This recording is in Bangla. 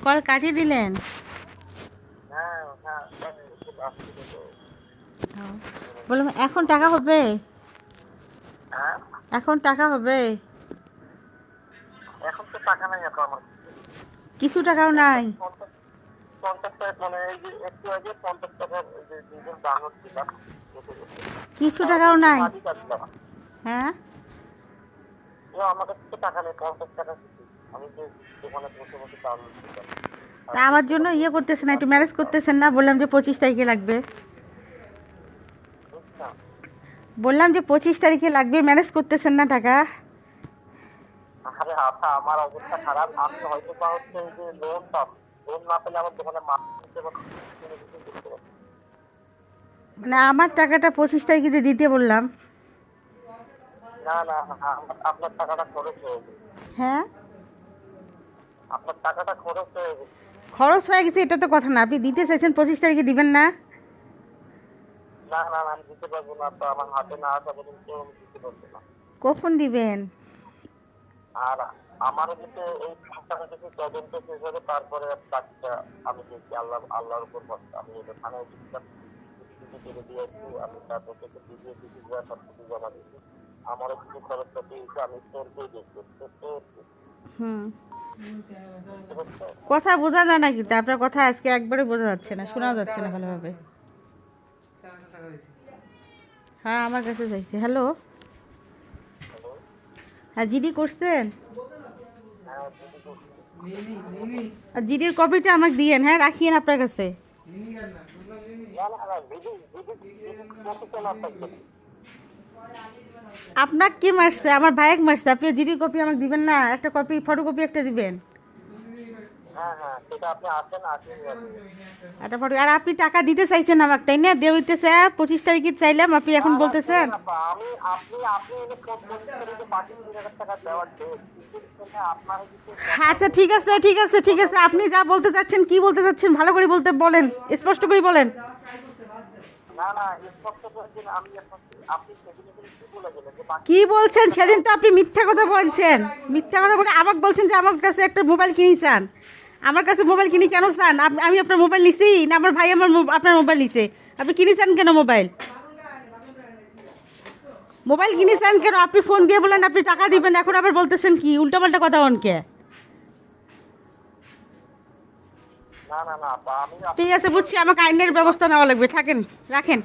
কল কাটিয়ে দিলেন। হ্যাঁ হ্যাঁ খুব আসছিল তো। বললাম এখন টাকা হবে, হ্যাঁ এখন টাকা হবে। এখন তো টাকা নাই এখন আমার কিছু টাকাও নাই। 50 টাকা, মানে এই যে একটু আগে 50 টাকার ওই যে দুজন ডাউনলোড দিলাম, কিছু তাও টাকাও কিন্তু নাই। মাটি কাটলাম। হ্যাঁ, আমার কাছে তো টাকা নেই, 50 টাকা কিছু আমি যে দোকানে বসে বসে ডাউনলোড দিলাম। তা আমার জন্য ইয়ে করতেছেন না, একটু ম্যানেজ করতেছেন না? বললাম যে 25 তারিখে লাগবে, বুঝলাম। বললাম যে 25 তারিখে লাগবে, ম্যানেজ করতেছেন না টাকা? আরে আচ্ছা, আমার অবস্থা খারাপ, আমি হয়তো বা হচ্ছে এই যে লোন না পেলে আমার দোকানে মাল কিনতে পারবো, কোনো কিছু করতে পারবো। মানে আমার টাকাটা 25 তারিখে দিতে বললাম। না না না, আপনার টাকাটা খরচ হয়ে গেছে, হ্যাঁ, আপনার টাকাটা খরচ হয়ে গেছে। খরচ হয়ে গেছে এটা তো কথা না, আপনি দিতে চাইছেন 25 তারিখে, দিবেন না? না না না, আমি দিতে পারবো না, তো আমার হাতে না আসা পর্যন্ত আমি দিতে পারবো না। কখন দিবেন? আর আমারও কিন্তু এই টাকাটা কিছু তদন্ত শেষ হবে, তারপরে বাকিটা আমি দেখি, আল্লাহর উপর ভরসা। আমি এটা থানায় দিচ্ছিলাম, কিছু করে দিয়ে আসছি, আমি তারপর থেকে ভিডিও কিছু সব কিছু জমা দিচ্ছি। আমারও কিছু খরচ পাতি হয়েছে, আমি তোরকেই দেখছি হুম, বুঝতে পারছো? কথা বোঝা যায় না কিন্তু আপনার কথা আজকে একবারে বোঝা যাচ্ছে না, শোনা যাচ্ছে না ভালোভাবে। হ্যাঁ, আমার কাছে চাইছে। হ্যালো, হ্যালো, হ্যাঁ জিডি করছেন? হ্যাঁ দিদি করছি। আর জিডির কপিটা আমাকে দিয়েন, হ্যাঁ রাখিয়েন আপনার কাছে। না না না, দিদি দিদি দিদি কপি কেন আপনাকে? আপনাকে কি মারছে? আমার ভাইকে মারছে। আপনি জিডির কপি আমাকে দিবেন না? একটা কপি, ফটোকপি একটা দিবেন। হ্যাঁ হ্যাঁ, সেটা আপনি আসেন, আসেন একটা ফটো। আর আপনি টাকা দিতে চাইছেন আমাকে, তাই না? দিয়ে হইতেছে 25 তারিখে চাইলাম, আপনি এখন বলতেছেন। আমি আপনি আপনি এনে 25 তারিখে বাকি 3,000 টাকা দেওয়ার ডেট, আপনার কিছু কথা আচ্ছা বলতে ঠিক আছে, ঠিক আছে, ঠিক আছে, আপনি যা বলতে চাচ্ছেন, কি বলতে চাচ্ছেন ভালো করে বলতে বলেন, স্পষ্ট করে বলেন। না না, স্পষ্ট করে দিন। আমি আপনি সেদিনে কিন্তু কি বলে গেলেন যে বাকি কি বলছেন? 3,000 টাকা সেদিন তো আপনি মিথ্যা কথা বলছেন। মিথ্যা কথা বলে আমাকে বলছেন যে আমার কাছে একটা মোবাইল কিনে চান। আমার কাছে মোবাইল কিনে কেন চান? আমি আপনার মোবাইল নিছি না আমার ভাই আপনার মোবাইল নিছে? আপনি কিনে চান কেন মোবাইল? মোবাইল কিনে চান কেন? আপনি ফোন দিয়ে বলেন আপনি টাকা দিবেন, এখন আবার বলতেছেন কি উল্টাপাল্টা কথা অনকে। না না না আপা, আমি ঠিক আছে, বুঝছি, আমাকে আইনের ব্যবস্থা নেওয়া লাগবে। থাকেন, রাখেন।